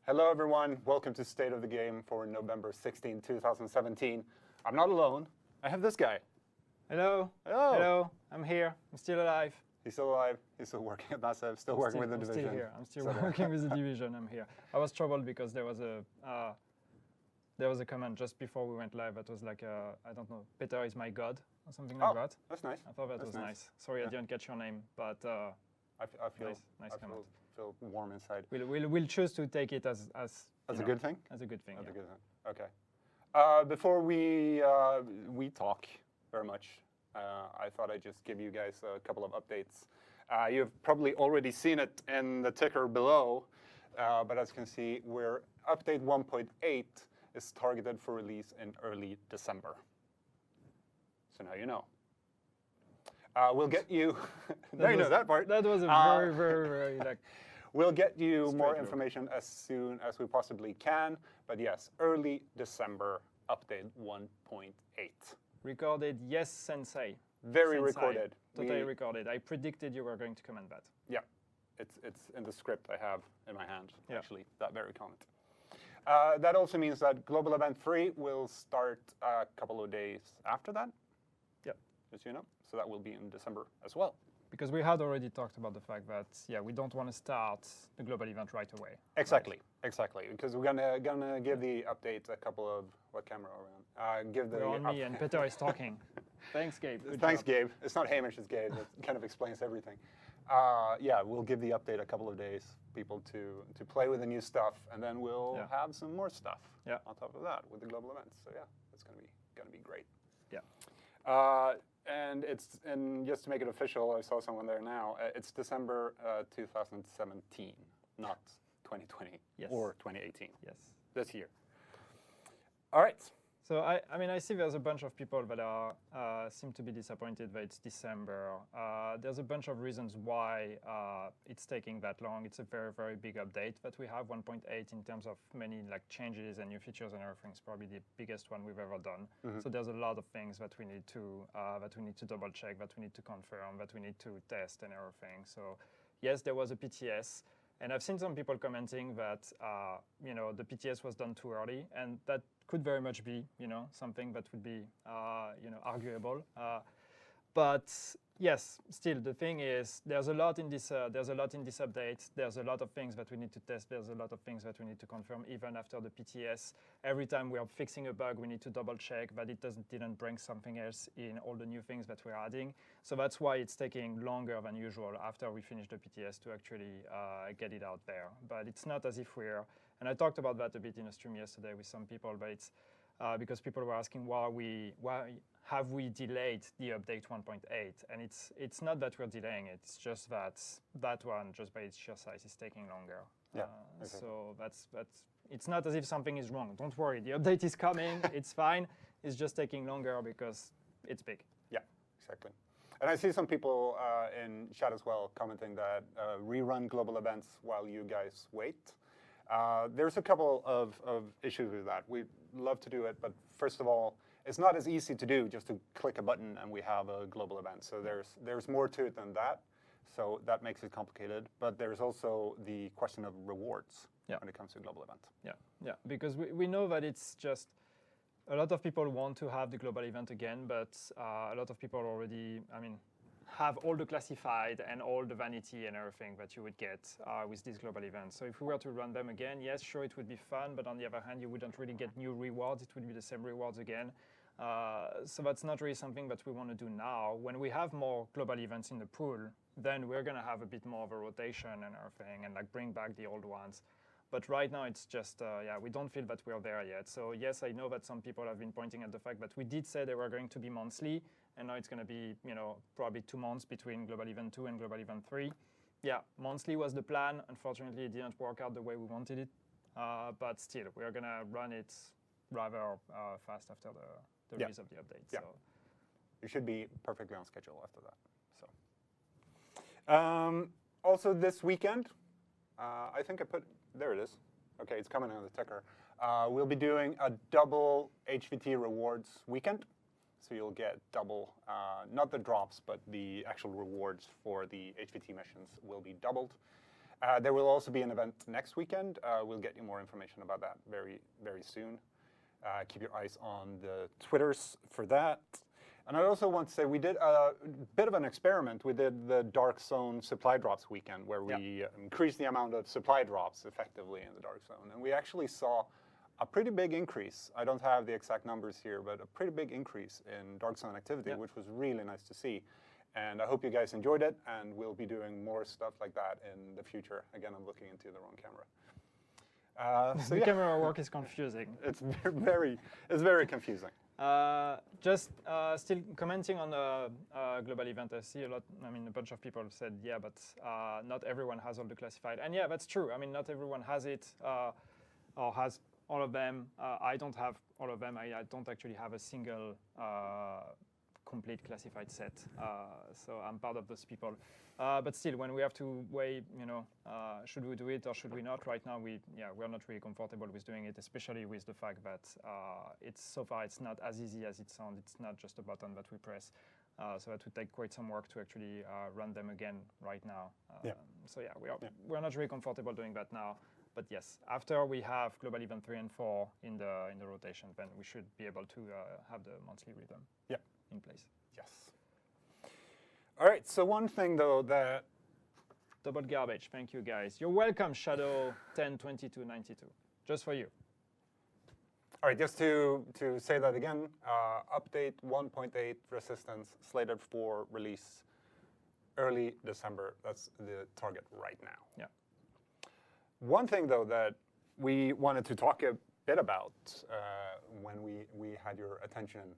Hello, everyone. Welcome to State of the Game for November 16, 2017. I'm not alone. I have this guy. Hello. Hello. Hello. I'm here. I'm still alive. He's still alive. He's still working at NASA. Still working with the division. I'm still here. I'm still working with the division. I'm here. I was troubled because there was a comment just before we went live that was like, I don't know, Peter is my god or something like that. That's nice. I thought that was nice. Sorry, I didn't catch your name, but I feel nice comment. Feel warm inside. We'll choose to take it as a good thing. As a good thing. As a good thing. Okay. Before we talk very much, I thought I'd just give you guys a couple of updates. You've probably already seen it in the ticker below, but as you can see, update 1.8 is targeted for release in early December. So now you know. We'll get you. Now you know that part. That was a very like. We'll get you more information as soon as we possibly can. But yes, early December, update 1.8. Recorded, yes, Sensei. Very Sensei. Recorded. Totally recorded. I predicted you were going to comment that. Yeah, it's in the script I have in my hand, actually, that very comment. That also means that Global Event 3 will start a couple of days after that. Yep. Just so you know. So that will be in December as well. Because we had already talked about the fact that, we don't want to start the global event right away. Exactly, exactly. Because we're gonna give the update a couple of, what camera are we on? We're on me and Peter is talking. Thanks, Gabe. Thanks, Gabe. It's not Hamish, it's Gabe. That kind of explains everything. We'll give the update a couple of days, people to play with the new stuff, and then we'll have some more stuff on top of that with the global events. So yeah, it's gonna be great. Yeah. And just to make it official, I saw someone there now. It's December 2017, not 2020 or 2018. Yes. This year. All right. So I see there's a bunch of people that seem to be disappointed that it's December. There's a bunch of reasons why it's taking that long. It's a very, very big update that we have, 1.8 in terms of many changes and new features and everything. It's probably the biggest one we've ever done. Mm-hmm. So there's a lot of things that we need to double check, that we need to confirm, that we need to test and everything. So yes, there was a PTS. And I've seen some people commenting that the PTS was done too early, and that could very much be something that would be arguable. But yes, still the thing is there's a lot in this update. There's a lot of things that we need to test. There's a lot of things that we need to confirm even after the PTS. Every time we are fixing a bug, we need to double check that it didn't bring something else in all the new things that we're adding. So that's why it's taking longer than usual after we finish the PTS to actually get it out there. But it's not as if and I talked about that a bit in a stream yesterday with some people, but it's because people were asking why have we delayed the update 1.8? And it's not that we're delaying it. It's just that one, just by its sheer size, is taking longer. Yeah. So that's it's not as if something is wrong. Don't worry, the update is coming. It's fine. It's just taking longer because it's big. Yeah, exactly. And I see some people in chat as well commenting that rerun global events while you guys wait. There's a couple of issues with that. We'd love to do it, but first of all, it's not as easy to do just to click a button and we have a global event. So there's more to it than that. So that makes it complicated. But there's also the question of rewards when it comes to a global event. Yeah, because we know that it's just a lot of people want to have the global event again, but a lot of people already, have all the classified and all the vanity and everything that you would get with these global events. So if we were to run them again, yes, sure, it would be fun, but on the other hand, you wouldn't really get new rewards. It would be the same rewards again. So that's not really something that we want to do now. When we have more global events in the pool, then we're going to have a bit more of a rotation and everything and bring back the old ones. But right now, it's just, we don't feel that we're there yet. So yes, I know that some people have been pointing at the fact that we did say they were going to be monthly, and now it's going to be, probably 2 months between Global Event 2 and Global Event 3. Yeah, monthly was the plan. Unfortunately, it didn't work out the way we wanted it. But still, we're going to run it rather fast after the release of the update. Yeah. So. You should be perfectly on schedule after that. So, also this weekend, I think there it is. Okay, it's coming on the ticker. We'll be doing a double HVT rewards weekend. So you'll get double, not the drops, but the actual rewards for the HVT missions will be doubled. There will also be an event next weekend. We'll get you more information about that very, very soon. Keep your eyes on the Twitters for that. And I also want to say we did a bit of an experiment. We did the Dark Zone supply drops weekend where we increased the amount of supply drops effectively in the Dark Zone. And we actually saw a pretty big increase. I don't have the exact numbers here, but a pretty big increase in Dark Zone activity, which was really nice to see. And I hope you guys enjoyed it, and we'll be doing more stuff like that in the future. Again, I'm looking into the wrong camera. So the camera work is confusing. It's very confusing. Just still commenting on the global event, I see a lot. I mean, a bunch of people said, yeah, but not everyone has all the classified. And yeah, that's true. I mean, not everyone has it or has all of them. I don't have all of them. I don't actually have a single complete classified set. So I'm part of those people. But still, when we have to weigh, should we do it or should we not? Right now, we're not really comfortable with doing it, especially with the fact that so far it's not as easy as it sounds. It's not just a button that we press. So that would take quite some work to actually run them again right now. So yeah, we're not really comfortable doing that now. But yes, after we have Global Event 3 and 4 in the rotation, then we should be able to have the monthly rhythm in place. Yes. All right, so one thing though that... Double garbage, thank you guys. You're welcome, Shadow 102292, just for you. All right, just to say that again, update 1.8 resistance slated for release early December. That's the target right now. Yeah. One thing though that we wanted to talk a bit about when we had your attention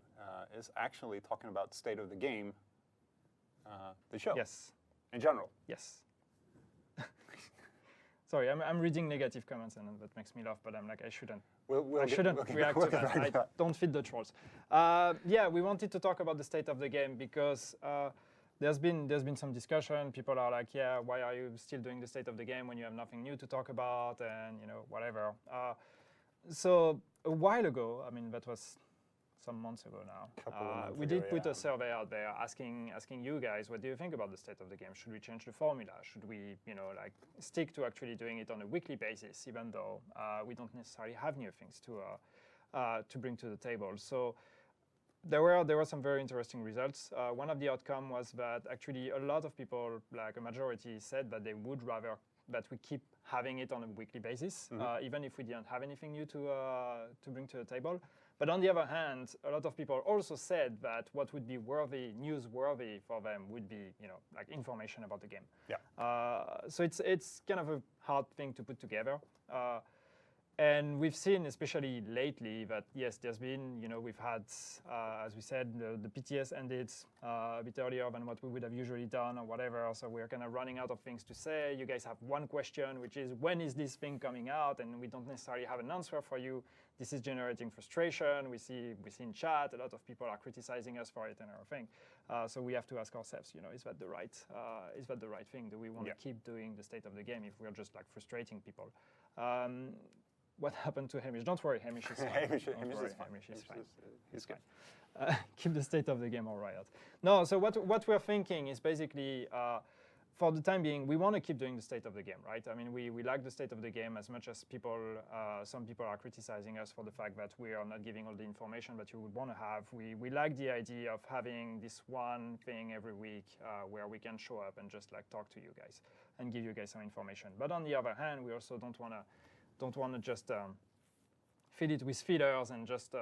is actually talking about state of the game, the show. Yes. In general. Yes. Sorry, I'm reading negative comments and that makes me laugh, but I'm like, I shouldn't. I shouldn't react to that. I don't feed the trolls. Yeah, we wanted to talk about the state of the game because there's been some discussion. People are like, yeah, why are you still doing the state of the game when you have nothing new to talk about and whatever. So a while ago, I mean, that was some months ago now, we did put a survey out there asking you guys, what do you think about the state of the game? Should we change the formula? Should we, like stick to actually doing it on a weekly basis, even though we don't necessarily have new things to bring to the table? So there were some very interesting results. One of the outcomes was that actually a lot of people, like a majority, said that they would rather that we keep having it on a weekly basis, even if we didn't have anything new to bring to the table. But on the other hand, a lot of people also said that what would be newsworthy for them would be, like information about the game. Yeah. So it's kind of a hard thing to put together. And we've seen, especially lately, that yes, there's been, we've had, as we said, the PTS ended a bit earlier than what we would have usually done or whatever. So we're kind of running out of things to say. You guys have one question, which is, when is this thing coming out? And we don't necessarily have an answer for you. This is generating frustration. We see in chat, a lot of people are criticizing us for it and everything. So we have to ask ourselves, is that the right thing? Do we want to keep doing the state of the game if we're just like frustrating people? What happened to Hamish? Don't worry, Hamish is fine. Hamish is fine. He's fine. Keep the state of the game all right. No, so what we're thinking is basically, for the time being, we want to keep doing the state of the game, right? I mean, we like the state of the game as much as some people are criticizing us for the fact that we are not giving all the information that you would want to have. We like the idea of having this one thing every week where we can show up and just like talk to you guys and give you guys some information. But on the other hand, we also don't want to just feed it with fillers and just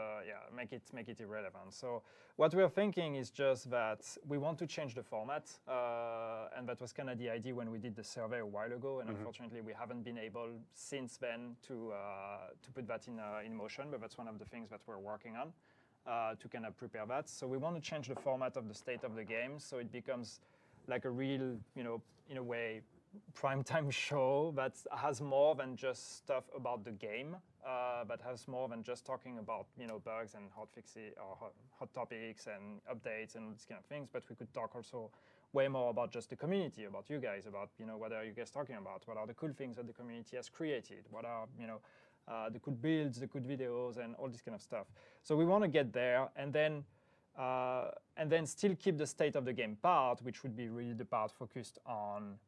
make it irrelevant. So what we're thinking is just that we want to change the format, and that was kind of the idea when we did the survey a while ago. And unfortunately, we haven't been able since then to put that in motion. But that's one of the things that we're working on to kind of prepare that. So we want to change the format of the state of the game so it becomes like a real, in a way, primetime show that has more than just stuff about the game, but has more than just talking about bugs and hot fixes or hot topics and updates and these kind of things. But we could talk also way more about just the community, about you guys, about what are you guys talking about, what are the cool things that the community has created, what are the cool builds, the cool videos, and all this kind of stuff. So we want to get there, and then and then still keep the state of the game part, which would be really the part focused on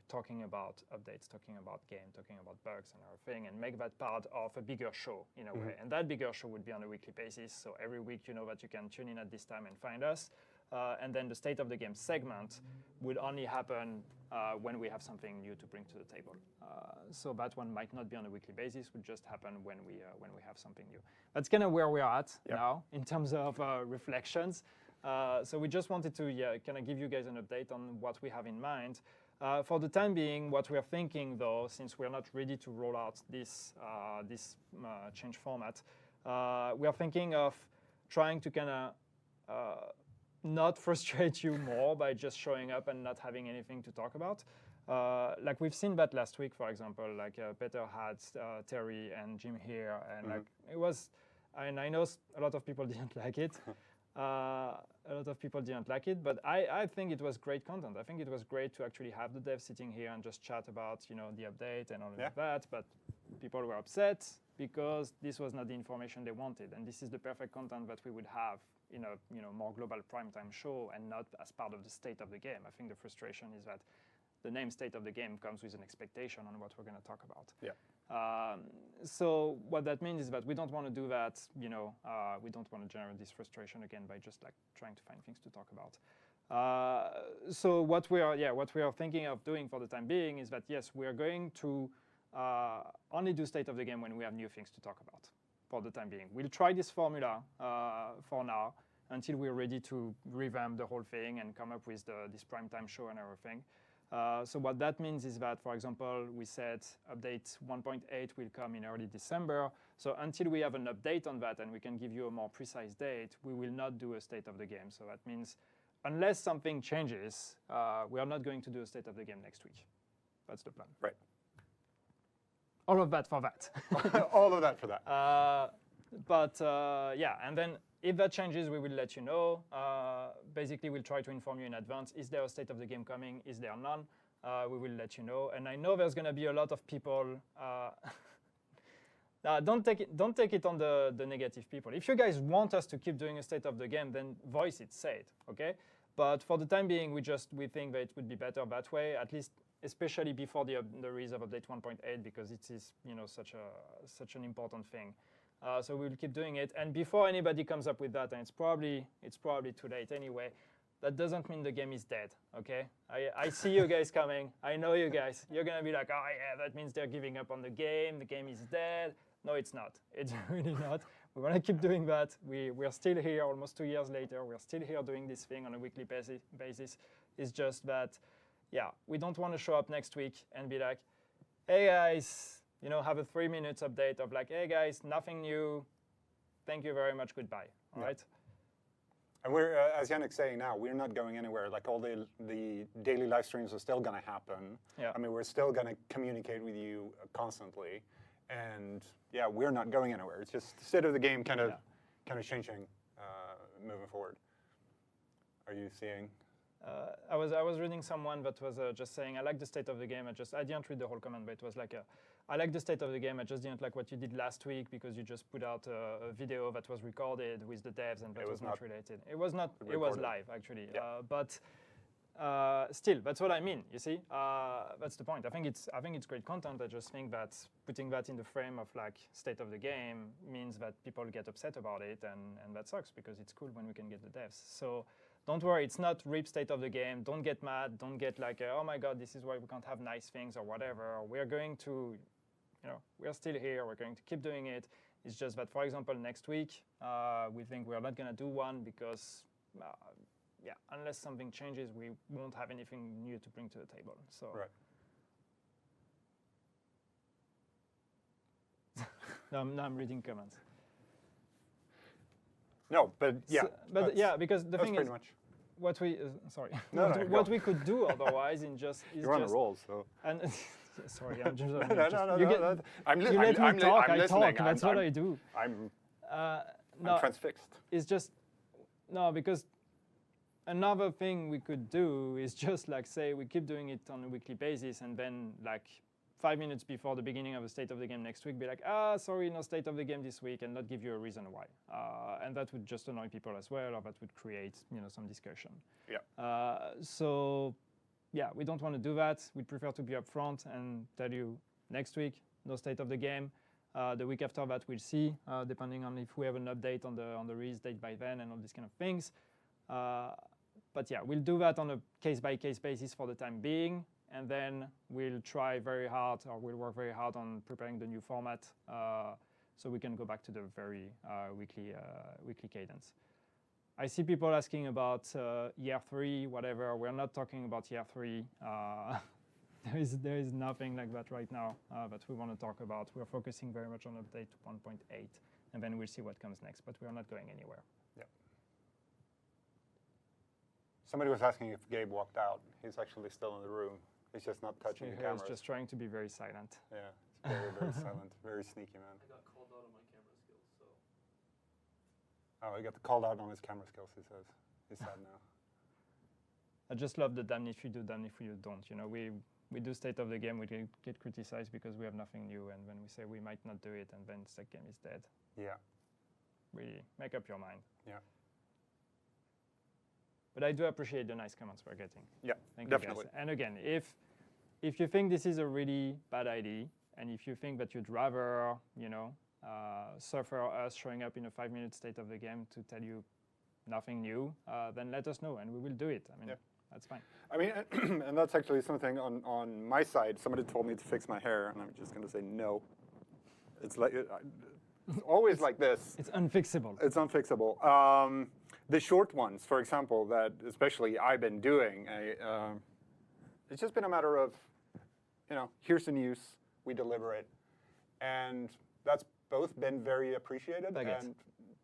talking about updates, talking about game, talking about bugs and everything, and make that part of a bigger show in a way. And that bigger show would be on a weekly basis. So every week, you know that you can tune in at this time and find us. And then the state of the game segment would only happen when we have something new to bring to the table. So that one might not be on a weekly basis, would just happen when we have something new. That's kind of where we are at now in terms of reflections. So we just wanted to kind of give you guys an update on what we have in mind. For the time being, what we are thinking, though, since we're not ready to roll out this change format, we are thinking of trying to kind of not frustrate you more by just showing up and not having anything to talk about. Like we've seen that last week, for example, like Peter had Terry and Jim here, and like it was, and I know a lot of people didn't like it. A lot of people didn't like it, but I think it was great content. I think it was great to actually have the devs sitting here and just chat about, you know, the update and all of that, but people were upset because this was not the information they wanted, and this is the perfect content that we would have in a more global primetime show and not as part of the state of the game. I think the frustration is that the name state of the game comes with an expectation on what we're going to talk about. So what that means is that we don't want to do that. We don't want to generate this frustration again by just like trying to find things to talk about. So what we are thinking of doing for the time being is that yes, we are going to only do state of the game when we have new things to talk about. For the time being, we'll try this formula for now until we're ready to revamp the whole thing and come up with this primetime show and everything. So what that means is that, for example, we said update 1.8 will come in early December. So until we have an update on that and we can give you a more precise date, we will not do a state of the game. So that means unless something changes, we are not going to do a state of the game next week. That's the plan. Right. All of that for that. All of that for that. And then if that changes, we will let you know. Basically, we'll try to inform you in advance. Is there a state of the game coming? Is there none? We will let you know. And I know there's going to be a lot of people. Don't take it on the negative people. If you guys want us to keep doing a state of the game, then voice it, say it, okay? But for the time being, we think that it would be better that way, at least, especially before the release of update 1.8, because it is such an important thing. So we'll keep doing it, and before anybody comes up with that, and it's probably too late anyway. That doesn't mean the game is dead. Okay, I see you guys coming. I know you guys. You're gonna be like, oh yeah, that means they're giving up on the game. The game is dead. No, it's not. It's really not. We want to keep doing that. We're still here almost 2 years later. We're still here doing this thing on a weekly basis. It's just that, yeah, we don't want to show up next week and be like, hey guys, have a 3 minutes update of like, hey guys, nothing new. Thank you very much. Goodbye. All right. And we're, as Yannick's saying now, we're not going anywhere. Like all the daily live streams are still going to happen. Yeah. I mean, we're still going to communicate with you constantly. And yeah, we're not going anywhere. It's just the state of the game kind of changing moving forward. Are you seeing? I was reading someone that was just saying, I like the state of the game. I didn't read the whole comment, but it was like, I like the state of the game. I just didn't like what you did last week because you just put out a video that was recorded with the devs and that was not related. It was not. Recorded. It was live actually. Yeah. But still, that's what I mean. You see, that's the point. I think it's great content. I just think that putting that in the frame of like state of the game means that people get upset about it, and that sucks because it's cool when we can get the devs. So. Don't worry, it's not rip state of the game. Don't get mad. Don't get like, oh my God, this is why we can't have nice things or whatever. We're going to, we're still here. We're going to keep doing it. It's just that, for example, next week, we think we're not going to do one because, unless something changes, we won't have anything new to bring to the table. So. Right. Now I'm reading comments. No, but yeah. So, because the thing is, what we what we could do otherwise is you're on a roll, so. And sorry, I'm just. No. I'm listening. I talk. That's what I do. I'm transfixed. It's just because another thing we could do is just like say we keep doing it on a weekly basis, and then like 5 minutes before the beginning of the state of the game next week, be like, sorry, no state of the game this week, and not give you a reason why. And that would just annoy people as well, or that would create some discussion. Yeah. So yeah, we don't want to do that. We'd prefer to be upfront and tell you next week, no state of the game. The week after that, we'll see, depending on if we have an update on the release date by then and all these kind of things. But yeah, we'll do that on a case-by-case basis for the time being, and then we'll try very hard, or we'll work very hard on preparing the new format, so we can go back to the very weekly cadence. I see people asking about year 3, whatever. We're not talking about year 3. There is nothing like that right now that we want to talk about. We're focusing very much on update 1.8, and then we'll see what comes next, but we're not going anywhere. Yeah. Somebody was asking if Gabe walked out. He's actually still in the room. He's just not touching the camera. He's just trying to be very silent. Yeah, it's very, very silent. Very sneaky, man. I got called out on my camera skills, so. Oh, he got called out on his camera skills, he says. He's sad now. I just love the damn if you do, damn if you don't. We do state of the game, we get criticized because we have nothing new, and when we say we might not do it, and then the game is dead. Yeah. Really, make up your mind. Yeah. But I do appreciate the nice comments we're getting. Yeah, Thank definitely. you guys. And again, if you think this is a really bad idea, and if you think that you'd rather, suffer us showing up in a 5-minute state of the game to tell you nothing new, then let us know, and we will do it. I mean, yeah. That's fine. I mean, and that's actually something on my side. Somebody told me to fix my hair, and I'm just going to say no. It's like it's always like this. It's unfixable. It's unfixable. The short ones, for example, that especially I've been doing, it's just been a matter of, here's the news, we deliver it, and that's both been very appreciated. Baguette. And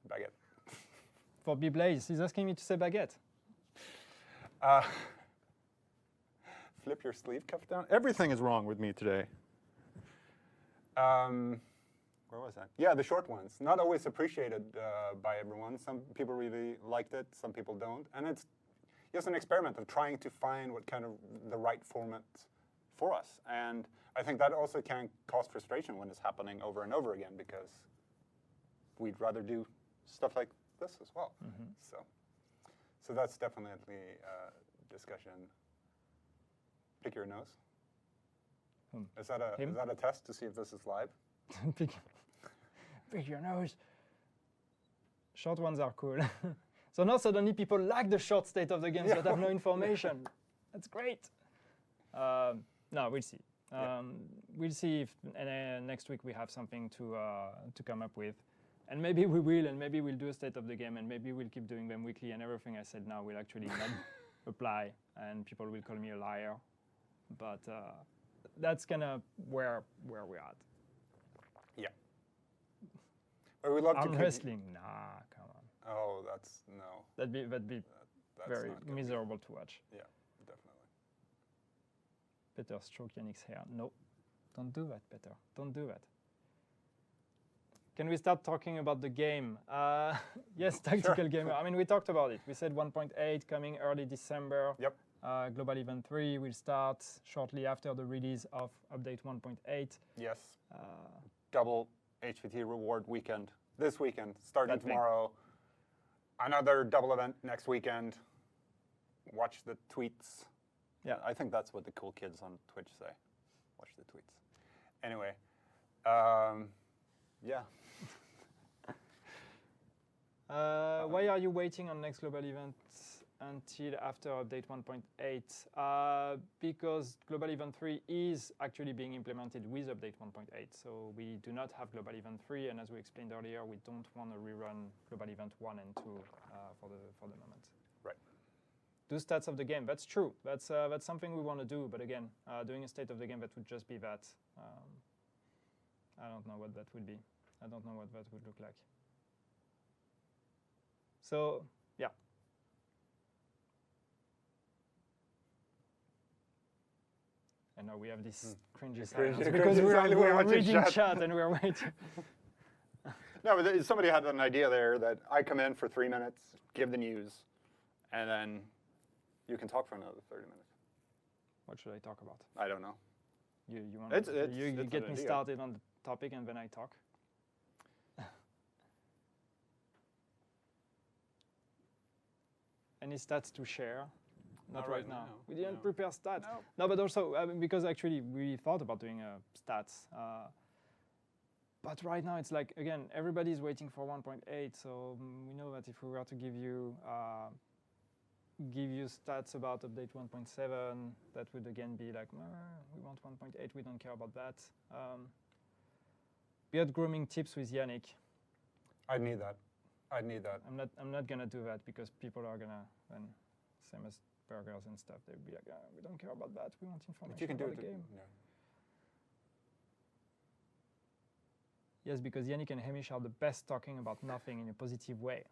baguette. For B-Blaze, he's asking me to say baguette. Flip your sleeve cuff down. Everything is wrong with me today. Where was I? Yeah, the short ones. Not always appreciated by everyone. Some people really liked it, some people don't. And it's just an experiment of trying to find what kind of the right format for us. And I think that also can cause frustration when it's happening over and over again, because we'd rather do stuff like this as well. Mm-hmm. So that's definitely a discussion. Pick your nose. Is that a test to see if this is live? Pick your nose. Short ones are cool. So now suddenly people like the short state of the games but have no information. That's great. No, we'll see. We'll see if next week we have something to come up with. And maybe we will, and maybe we'll do a state of the game, and maybe we'll keep doing them weekly, and everything I said now will actually not apply, and people will call me a liar. But that's kind of where we're at. Yeah. But we love arm to wrestling, nah, come on. Oh, that's no. That'd be That's very miserable to watch. Yeah, definitely. Peter stroke Yannick's hair. No, don't do that, Peter. Don't do that. Can we start talking about the game? Yes, Tactical Gamer. I mean, we talked about it. We said 1.8 coming early December. Yep. Global Event 3 will start shortly after the release of Update 1.8. Yes. Double HVT reward weekend this weekend, starting tomorrow. Another double event next weekend. Watch the tweets. Yeah, I think that's what the cool kids on Twitch say. Watch the tweets. Anyway, yeah. Why are you waiting on next global event until after update 1.8? Because global event 3 is actually being implemented with update 1.8. So we do not have global event 3, and as we explained earlier, we don't want to rerun global event 1 and 2 for the moment. Right. Do stats of the game. That's true. That's something we want to do. But again, doing a state of the game that would just be that. I don't know what that would be. I don't know what that would look like. So, yeah. And now we have this cringy silence because we're reading chat and we're waiting. No, but somebody had an idea there that I come in for 3 minutes, give the news, and then you can talk for another 30 minutes. What should I talk about? I don't know. You want It's you an get me idea. started on the topic and then I talk. Any stats to share? Not right now. We didn't no. prepare stats. No. No, but also because actually we thought about doing stats. But right now it's like, again, everybody's waiting for 1.8. So we know that if we were to give you stats about update 1.7, that would again be like, we want 1.8, we don't care about that. Beard grooming tips with Yannick. I need that. I need that. I'm not gonna do that because people are gonna, then same as burgers and stuff, they'll be like, we don't care about that, we want information But you can do about it. the game. Yeah. Yes, because Yannick and Hamish are the best talking about nothing in a positive way.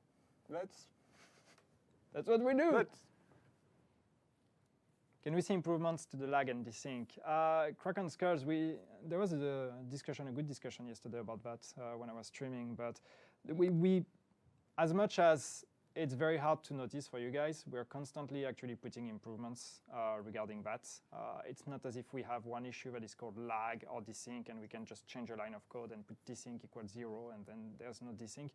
That's what we do. that's Can we see improvements to the lag and desync? Kraken Skulls, there was a good discussion yesterday about that when I was streaming, but we as much as it's very hard to notice for you guys, we're constantly actually putting improvements regarding that. It's not as if we have one issue that is called lag or desync and we can just change a line of code and put desync equals 0 and then there's no desync.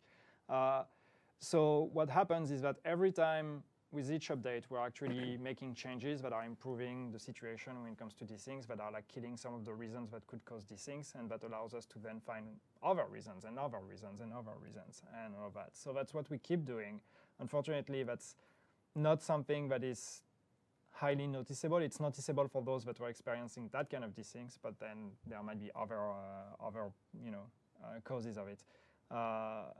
So what happens is that every time with each update, we're actually making changes that are improving the situation when it comes to desyncs, that are like killing some of the reasons that could cause desyncs, and that allows us to then find other reasons and other reasons and other reasons and all that. So that's what we keep doing. Unfortunately, that's not something that is highly noticeable. It's noticeable for those that are experiencing that kind of desyncs, but then there might be other causes of it.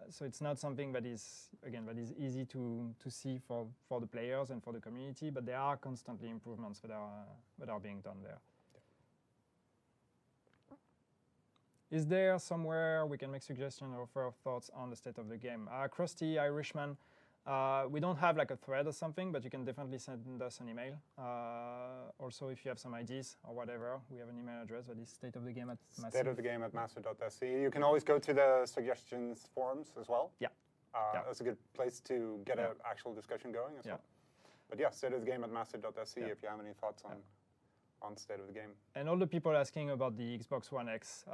So it's not something that is, again, that is easy to see for the players and for the community, but there are constantly improvements that are being done there. Is there somewhere we can make suggestions or offer thoughts on the state of the game? Krusty Irishman, we don't have like a thread or something, but you can definitely send us an email. Also, if you have some ideas or whatever, we have an email address that is stateofthegame@massive. stateofthegame@massive.se. You can always go to the suggestions forums as well. Yeah. That's a good place to get an actual discussion going as well. But yeah, stateofthegame@massive.se if you have any thoughts on state of the game. And all the people asking about the Xbox One X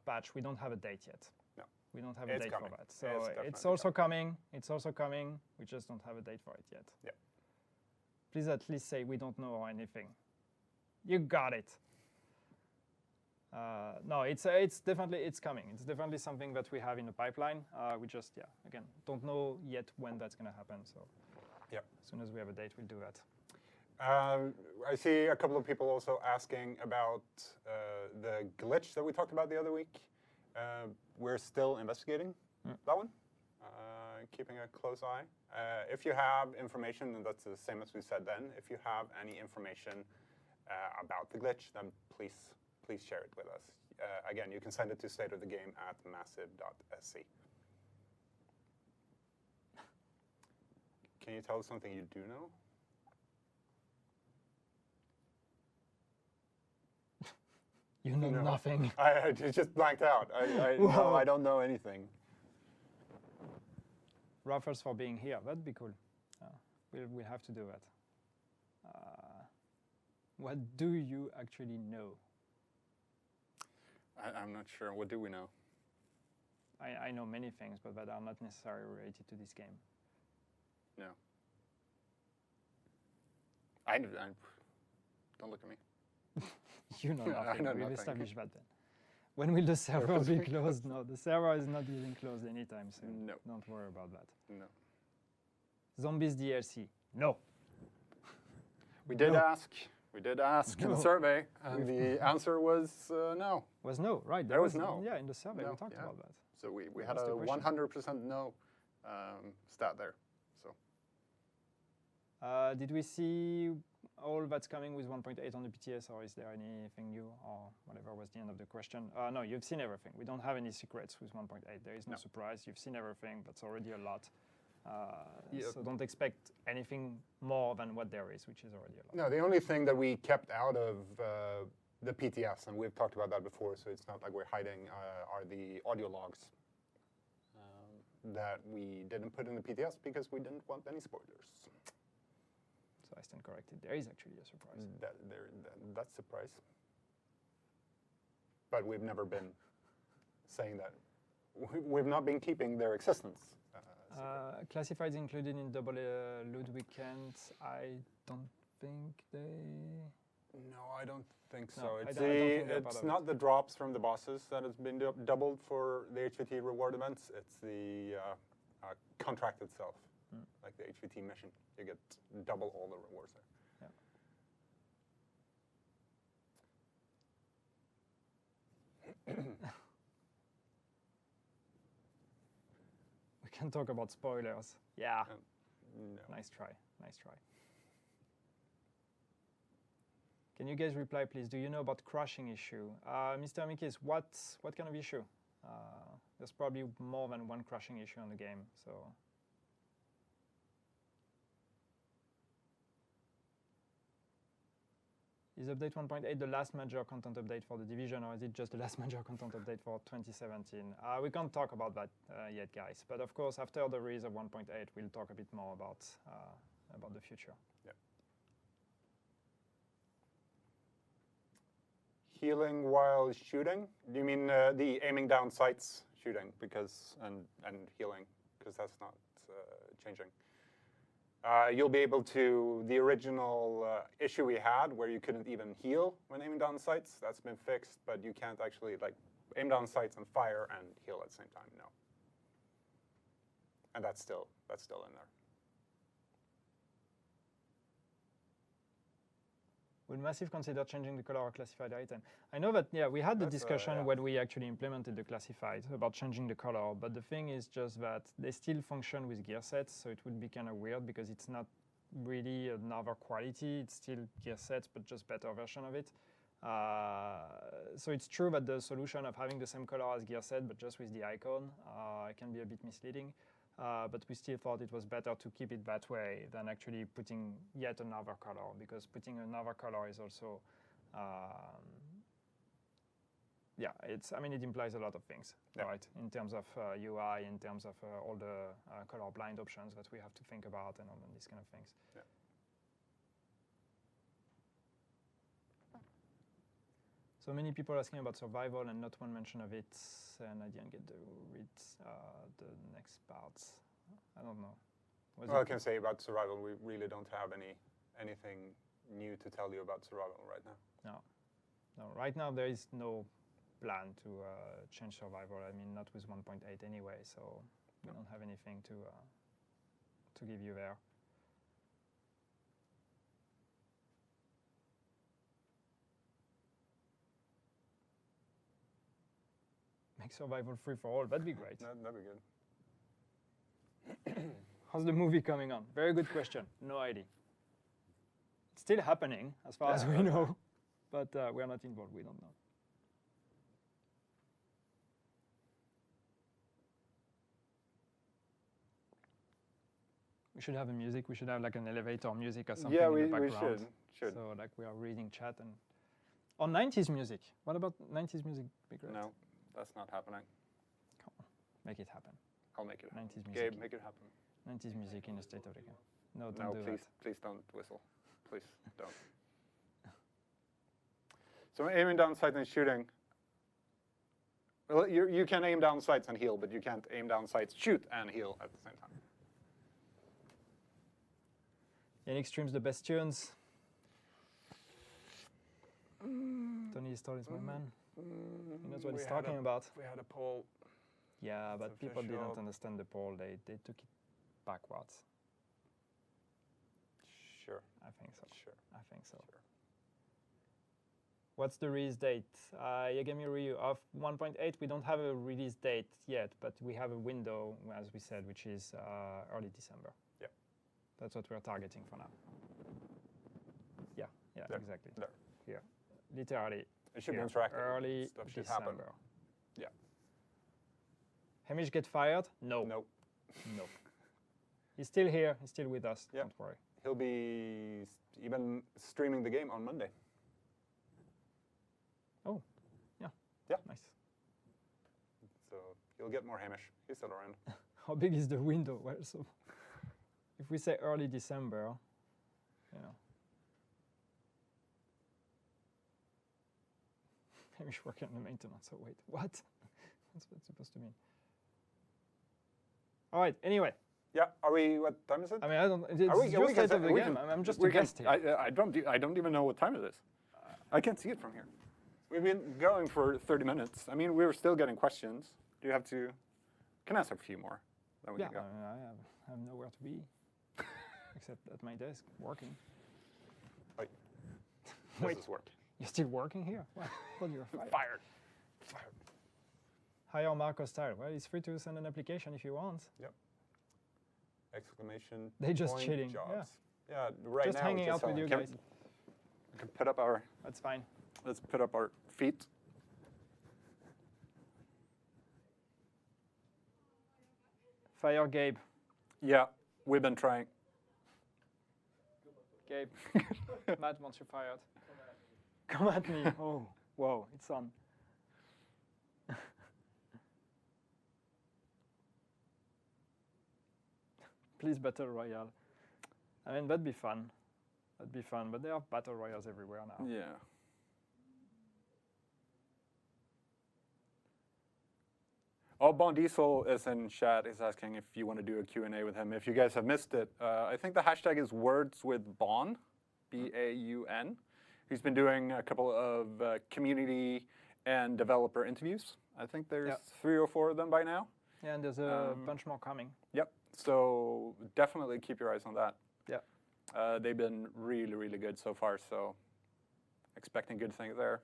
patch, we don't have a date yet. No. We don't have a date coming. for that. So It's it's also coming. It's also coming. We just don't have a date for it yet. Yeah. Please at least say we don't know or anything. You got it. No, it's definitely coming. It's definitely something that we have in the pipeline. We just again don't know yet when that's gonna happen. So Yeah. as soon as we have a date, we'll do that. I see a couple of people also asking about the glitch that we talked about the other week. We're still investigating that one, keeping a close eye. If you have information, and that's the same as we said then, if you have any information about the glitch, then please share it with us. Again, you can send it to stateofthegame@massive.se. Can you tell us something you do know? You know No. nothing. I just blanked out. No, I don't know anything. Raffles for being here. That'd be cool. We'll have to do that. What do you actually know? I'm not sure. What do we know? I know many things, but that are not necessarily related to this game. No. I don't look at me. You know I nothing. know We've nothing. established that then. When will the server be closed? No, the server is not getting closed anytime soon. No. Don't worry about that. No. Zombies DLC. No. We did No. ask. We did ask in the No. survey, and the answer was no. Was no, right? There was no. Yeah, in the survey No, we talked yeah. about that. So we What had was a the question? 100% no stat there. So Did we see all that's coming with 1.8 on the BTS, or is there anything new, or whatever was the end of the question? No, you've seen everything. We don't have any secrets with 1.8. There is no surprise. You've seen everything. That's already a lot. So don't expect anything more than what there is, which is already a lot. no, the only thing that we kept out of the PTS, and we've talked about that before, so it's not like we're hiding, are the audio logs that we didn't put in the PTS because we didn't want any spoilers. So I stand corrected. There is actually a surprise. That's a surprise. but we've never been saying that. We've not been keeping their existence. Classifieds included in double load weekends. I don't think they. No, I don't think so. No, I It's, don't think they're part it's of not the drops from the bosses that has been doubled for the HVT reward events. It's the contract itself, like the HVT mission. You get double all the rewards there. We can talk about spoilers. Yeah. No. Nice try. Nice try. Can you guys reply, please? Do you know about crashing issue? Mr. Mikis, what kind of issue? There's probably more than one crashing issue on the game, so. Is update 1.8 the last major content update for the Division, or is it just the last major content update for 2017? We can't talk about that yet, guys. But of course, after the release of 1.8, we'll talk a bit more about the future. Yeah. Healing while shooting? Do you mean the aiming down sights shooting and healing? Because that's not changing. You'll be able to, the original issue we had where you couldn't even heal when aiming down sights, that's been fixed, but you can't actually like aim down sights and fire and heal at the same time, no. And that's still in there. Would Massive consider changing the color of classified item? I know that, yeah, we had the discussion when we actually implemented the classified about changing the color, but the thing is just that they still function with gear sets, so it would be kind of weird because it's not really another quality. It's still gear sets, but just better version of it. So it's true that the solution of having the same color as gear set, but just with the icon, can be a bit misleading. But we still thought it was better to keep it that way than actually putting yet another color, because putting another color is also, yeah, I mean, it implies a lot of things, right? In terms of UI, in terms of all the color blind options that we have to think about and all these kind of things. Yeah. So many people asking about survival and not one mention of it, and I didn't get to read the next parts. I don't know. Well, I can say about survival, we really don't have anything new to tell you about survival right now. No, right now there is no plan to change survival. I mean, not with 1.8 anyway, so we don't have anything to give you there. Make survival free for all. That'd be great. That'd be good. How's the movie coming on? Very good question. No idea. It's still happening, as far as we know, but we're not involved. We don't know. We should have a music. We should have like an elevator music or something in the background. We should. So like we are reading chat and. Or 90s music. What about 90s music? Be great. No, that's not happening. Come on, make it happen. I'll make it happen. 90s music. Gabe, make it happen. 90s music in a state of decay. No, don't do that. Please don't whistle. Please don't. So aiming down sights and shooting. Well, you can aim down sights and heal, but you can't aim down sights, shoot, and heal at the same time. Yannick streams the best tunes. Tony Stoll is my man. He knows what he's talking about. We had a poll. Yeah, It's but people official. didn't understand the poll. They took it backwards. Sure. I think so. Sure. I think so. Sure. What's the release date? Yagami Ryu of 1.8. We don't have a release date yet, but we have a window, as we said, which is early December. Yeah. That's what we're targeting for now. Yeah, There. exactly. There. Here, literally. It should here. be interactive. Early Stuff should December. happen. Yeah. Hamish get fired? No. Nope. Nope. He's still here. He's still with us. Yep. Don't worry. He'll be even streaming the game on Monday. Oh, yeah. Yeah. Nice. So you'll get more Hamish. He's still around. How big is the window? Well, so if we say early December, you know. Finish working on the maintenance. So wait, what? What's that supposed to mean? All right. Anyway. Yeah. Are we? What time is it? I mean, I don't. It's we just can late of the we game. can- I'm just we a can- guest here. I don't even know what time it is. I can't see it from here. We've been going for 30 minutes. I mean, we're still getting questions. Do you have to? Can answer a few more. Then we Yeah. can go. I have nowhere to be, except at my desk working. Wait. Wait. This is working. You're still working here? What? Well, you're fired. Fired. Fired. Hire Marco style. Well, he's free to send an application if he wants. Yep. Exclamation. They just point cheating, Jobs. Yeah. Right Just now. hanging out with you guys. We can put up our. That's fine. Let's put up our feet. Fire Gabe. Yeah, we've been trying. Gabe. Matt wants you fired. Come at me. Oh, whoa, it's on. Please battle royale. I mean, that'd be fun. That'd be fun, but there are battle royales everywhere now. Yeah. Oh, Bon Diesel is in chat. He's asking if you want to do a Q&A with him. If you guys have missed it, I think the hashtag is words with Bon, B-A-U-N. He's been doing a couple of community and developer interviews. I think there's 3 or 4 of them by now. Yeah, and there's a bunch more coming. Yep. So definitely keep your eyes on that. Yeah. They've been really, really good so far. So expecting good things there.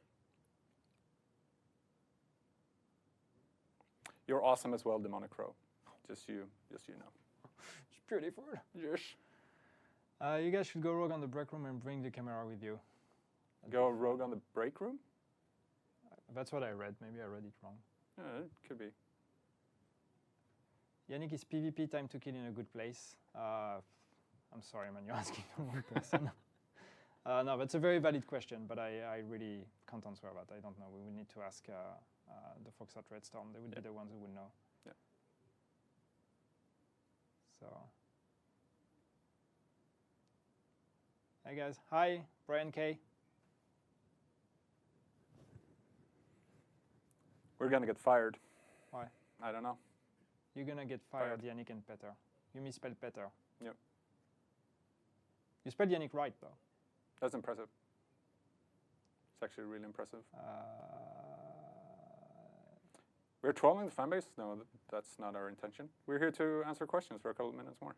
You're awesome as well, Demonic Crow. Just you know. It's beautiful. Yes. You guys should go rogue on the break room and bring the camera with you. Go rogue on the break room? That's what I read. Maybe I read it wrong. Yeah, it could be. Yannick, is PvP time to kill in a good place? I'm sorry, man, you're asking the wrong person. No, that's a very valid question, but I really can't answer that. I don't know. We would need to ask the folks at Redstorm. They would be the ones who would know. Yeah. So. Hey guys. Hi, Brian K. We're gonna get fired. Why? I don't know. You're gonna get fired, Yannick and Peter. You misspelled Peter. Yep. You spelled Yannick right, though. That's impressive. It's actually really impressive. We're trolling the fanbase? No, that's not our intention. We're here to answer questions for a couple of minutes more.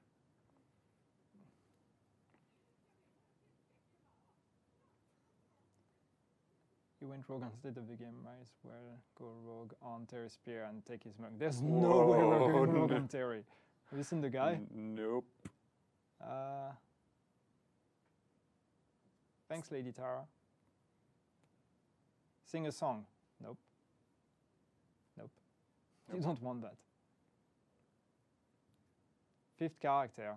You went rogue instead of the game, might as well go rogue on Terry Spear and take his mug. There's no way we're going rogue on Terry. Have you seen the guy? Nope. Thanks, Lady Tara. Sing a song. Nope. Nope. You don't want that. 5th character.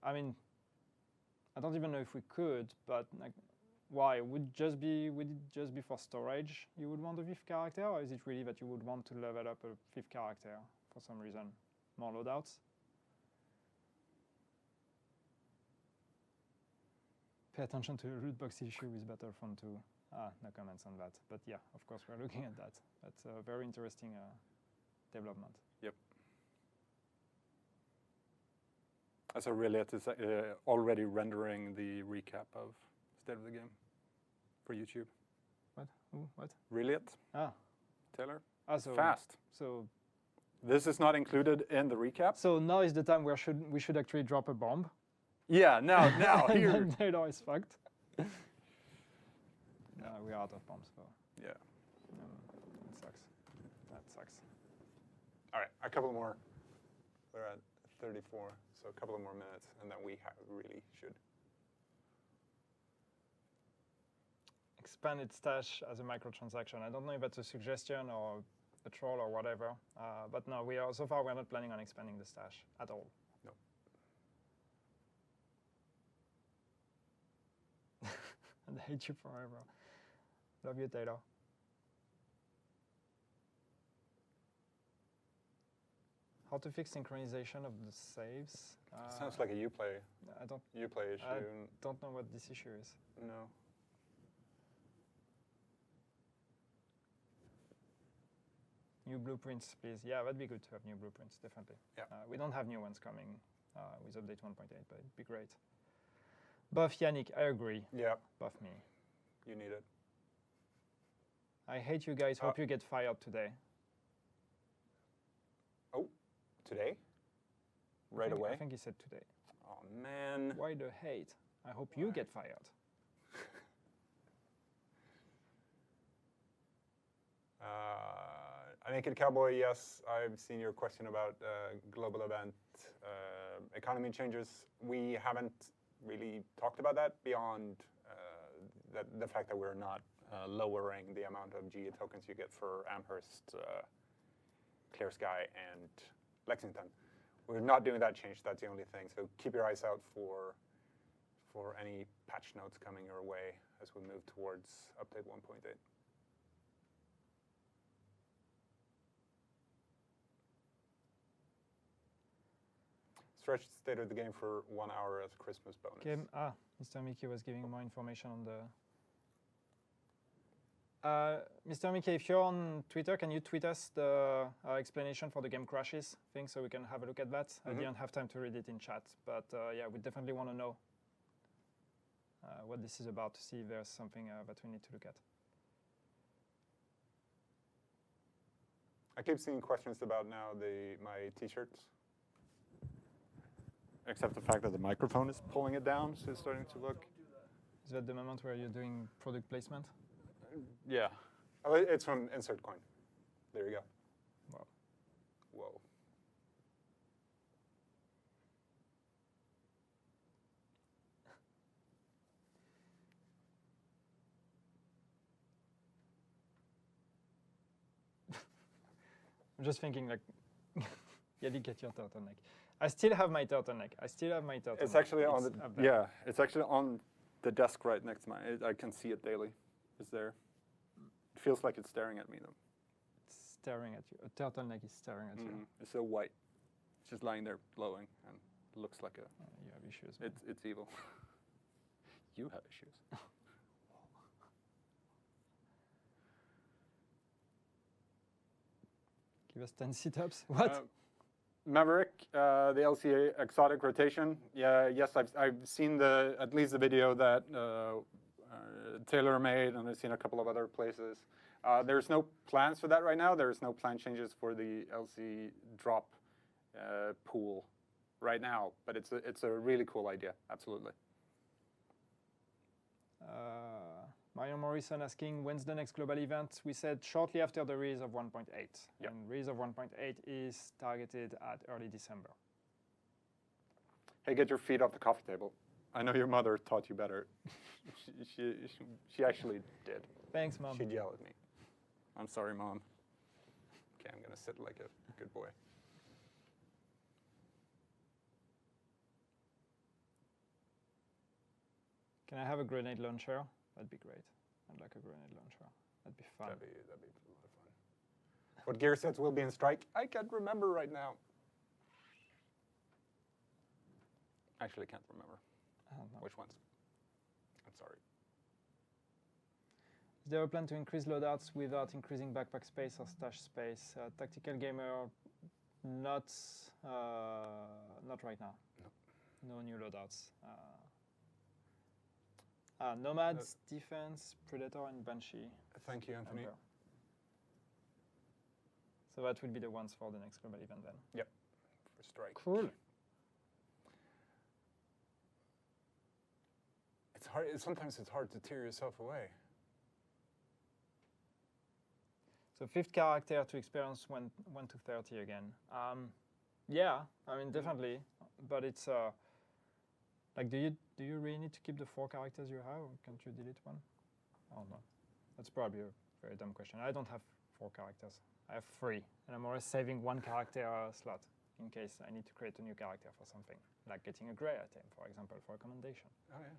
I mean, I don't even know if we could, but like, why? Would it just be for storage you would want a 5th character, or is it really that you would want to level up a 5th character for some reason? More loadouts? Pay attention to the loot box issue with Battlefront 2. No comments on that. But yeah, of course, we're looking at that. That's a very interesting development. Yep. So Reliet is already rendering the recap of State of the Game for YouTube. What? Who? What? Reliet. Ah. Taylor. So fast. So. This is not included in the recap. So now is the time where we should actually drop a bomb. Yeah. Now here. Taylor is fucked. We're out of bombs, though. Yeah. That sucks. That sucks. All right, a couple more. We're at 34, so a couple of more minutes, and then we really should. Expanded stash as a microtransaction. I don't know if that's a suggestion or a troll or whatever, but no, so far we're not planning on expanding the stash at all. No. And I hate you forever. Love you, Taylor. How to fix synchronization of the saves? Sounds like a Uplay. I don't. Uplay issue. I don't know what this issue is. No. blueprints, please. Yeah, that'd be good to have new blueprints, definitely. Yeah. We don't have new ones coming with update 1.8, but it'd be great. Buff Yannick, I agree. Yeah, Buff me. you need it. I hate you guys. Hope you get fired today. Oh, today? Right away? I think he said today. Oh, man. Why the hate? I hope you get fired. Naked Cowboy, yes, I've seen your question about global event economy changes. We haven't really talked about that beyond the fact that we're not lowering the amount of GE tokens you get for Amherst, Clear Sky, and Lexington. We're not doing that change. That's the only thing. So keep your eyes out for any patch notes coming your way as we move towards update 1.8. Stretched state of the game for 1 hour as a Christmas bonus. Okay. Mr. Mickey was giving more information on the. Mr. Mickey, if you're on Twitter, can you tweet us the explanation for the game crashes thing so we can have a look at that? I didn't have time to read it in chat, but yeah, we definitely want to know what this is about to see if there's something that we need to look at. I keep seeing questions about now my T-shirts. Except the fact that the microphone is pulling it down, so it's starting to look. Is that the moment where you're doing product placement? Yeah. Oh, it's from Insert Coin. There you go. Wow. Whoa. I'm just thinking like, yeah, you get your turtleneck. I still have my turtleneck. It's actually on the it's actually on the desk right next to mine. I can see it daily. It's there. It feels like it's staring at me though. It's staring at you. A turtleneck is staring at you. It's so white. It's just lying there glowing and looks like a. You have issues. Man. It's evil. You have issues. Give us 10 sit-ups. What? Maverick, the LCA exotic rotation. Yeah, yes, I've seen at least the video that Taylor made, and I've seen a couple of other places. There's no plans for that right now. There's no plan changes for the LC drop pool right now, but it's a really cool idea. Absolutely. Mario Morrison asking, when's the next global event? We said shortly after the release of 1.8. Yep. And release of 1.8 is targeted at early December. Hey, get your feet off the coffee table. I know your mother taught you better. she actually did. Thanks, Mom. She'd yell at me. I'm sorry, Mom. Okay, I'm going to sit like a good boy. Can I have a grenade launcher? That'd be great. I'd like a grenade launcher. That'd be fun. That'd be a lot of fun. What gear sets will be in strike? I can't remember right now. Actually, can't remember. I don't know. Which ones? I'm sorry. Is there a plan to increase loadouts without increasing backpack space or stash space? Tactical gamer, not right now. No new loadouts. Nomads, Defense, Predator, and Banshee. Thank you, Anthony. Emperor. So that will be the ones for the next global event then. Yep, for strike. Cool. It's hard. Sometimes it's hard to tear yourself away. So 5th character to experience 1 to 30 again. Yeah, I mean definitely, but it's like do you really need to keep the 4 characters you have, or can't you delete one? I don't know. That's probably a very dumb question. I don't have 4 characters. I have 3, and I'm always saving 1 character slot in case I need to create a new character for something, like getting a gray item, for example, for a commendation. Oh yeah.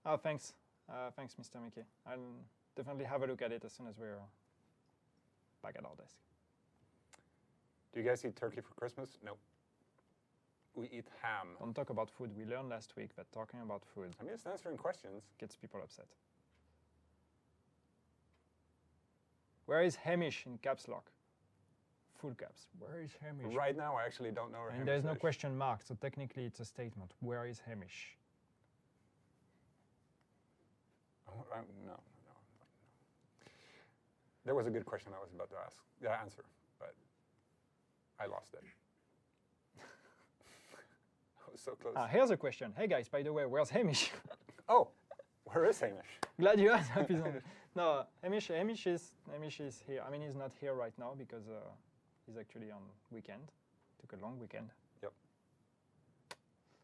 Oh, thanks. Thanks, Mr. Mickey. I'll definitely have a look at it as soon as we're back at our desk. Do you guys eat turkey for Christmas? No. We eat ham. Don't talk about food. We learned last week that talking about food I'm just answering questions. gets people upset. Where is Hamish in caps lock? Full caps. Where is Hamish? Right now, I actually don't know where And there's no Hamish is. question mark, so technically it's a statement. Where is Hamish? No. There was a good question I was about to answer, but I lost it. I was so close. Here's a question. Hey guys, by the way, where's Hamish? Oh, where is Hamish? Glad you asked. Happy Sunday. No, Hamish is here. I mean, he's not here right now because he's actually on weekend. Took a long weekend. Yep.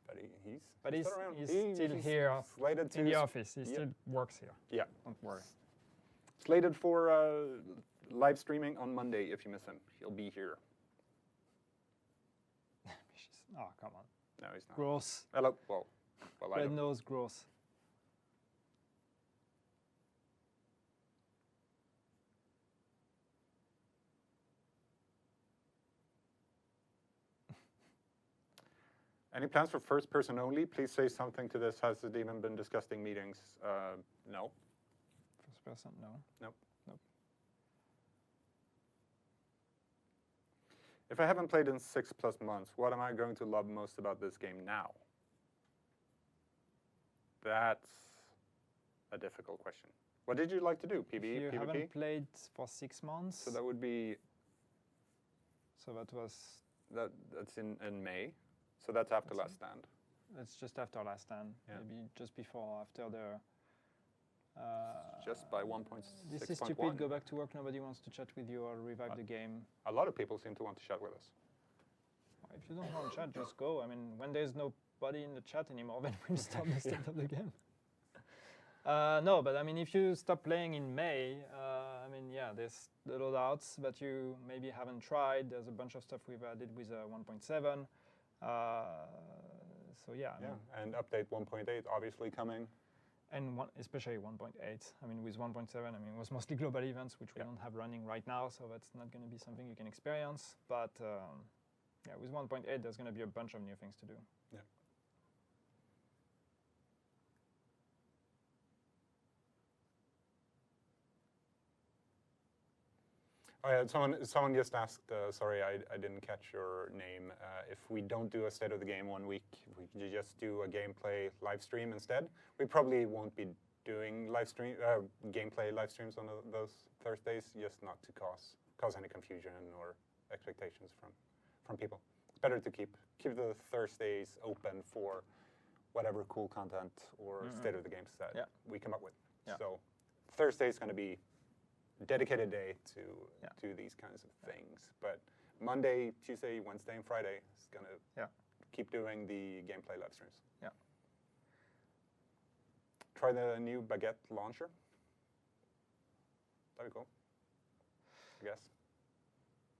But But he's still around. he's still here Slated to in the office. He Yep. still works here. Yeah. Don't worry. Slated for live streaming on Monday. If you miss him, he'll be here. Hamish is, oh, come on. No, he's not. Gross. Hello. Well, I Red don't. nose, gross. Any plans for first person only? Please say something to this. Has it even been discussed in meetings? No. First person, no. Nope. Nope. If I haven't played in 6+ months, what am I going to love most about this game now? That's a difficult question. What did you like to do? PvE, You PvP? haven't played for 6 months. So that would be, So that was, that's in May. So that's after That's Last Stand. that's just after Last Stand. Yeah. Maybe just before, after the... Just by 1.6.1. This is stupid, go back to work, nobody wants to chat with you or revive the game. A lot of people seem to want to chat with us. If you don't want to chat, just go. I mean, when there's nobody in the chat anymore, then we'll stop the state of the game. No, but I mean, if you stop playing in May, I mean, yeah, there's the loadouts that you maybe haven't tried. There's a bunch of stuff we've added with 1.7. So yeah. I mean, And update 1.8 obviously coming. and especially 1.8. I mean, with 1.7, I mean, it was mostly global events, which we don't have running right now, so that's not going to be something you can experience. But yeah, with 1.8, there's going to be a bunch of new things to do. Yeah. Oh yeah, someone just asked, sorry, I didn't catch your name. If we don't do a state of the game 1 week, if we could just do a gameplay live stream instead. We probably won't be doing gameplay live streams on those Thursdays, just not to cause any confusion or expectations from people. It's better to keep the Thursdays open for whatever cool content or state of the games that we come up with. Yeah. So Thursday's going to be dedicated day to these kinds of things. But Monday, Tuesday, Wednesday, and Friday is going to keep doing the gameplay live streams. Yeah. Try the new baguette launcher. That'd be cool, I guess.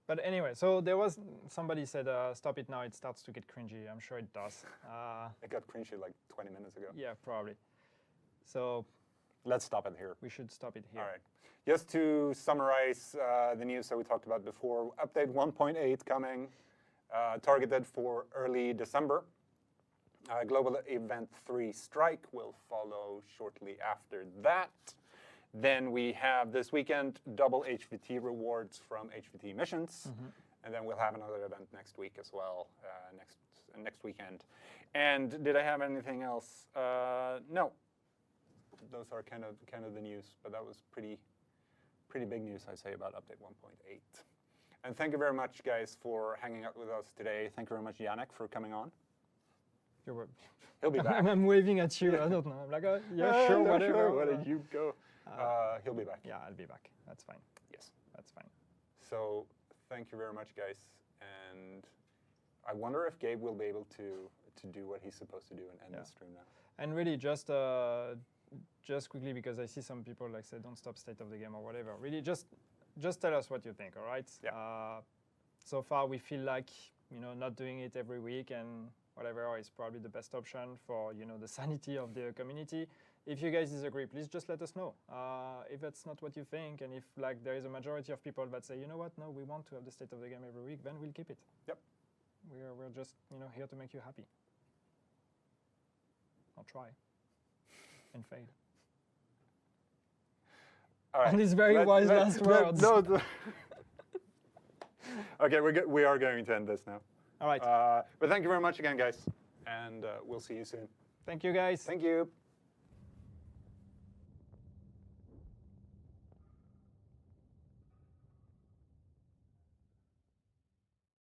But anyway, so there was, somebody said, stop it now, it starts to get cringy. I'm sure it does. It got cringy like 20 minutes ago. Yeah, probably. So let's stop it here. we should stop it here. All right. Just to summarize the news that we talked about before, update 1.8 coming, targeted for early December. Global Event 3 Strike will follow shortly after that. Then we have this weekend double HVT rewards from HVT missions. And then we'll have another event next week as well, next weekend. And did I have anything else? No. Those are kind of the news, but that was pretty big news, I'd say, about update 1.8. And thank you very much, guys, for hanging out with us today. Thank you very much, Yannick, for coming on. He'll be back. I'm waving at you. I don't know. I'm like, oh, yeah, sure, whatever. Sure, where did you go? He'll be back. Yeah, I'll be back. That's fine. Yes. That's fine. So thank you very much, guys. And I wonder if Gabe will be able to do what he's supposed to do and end the stream now. And really, just quickly, because I see some people like say, don't stop state of the game or whatever. Really, just tell us what you think, all right? Yeah. So far, we feel like, not doing it every week and whatever is probably the best option for, the sanity of the community. If you guys disagree, please just let us know. If that's not what you think, and if there is a majority of people that say, you know what, no, we want to have the state of the game every week, then we'll keep it. Yep. we're just here to make you happy. I'll try and fail. All right. On these very wise last words. Okay, we are going to end this now. All right. But thank you very much again, guys. And we'll see you soon. Thank you, guys. Thank you.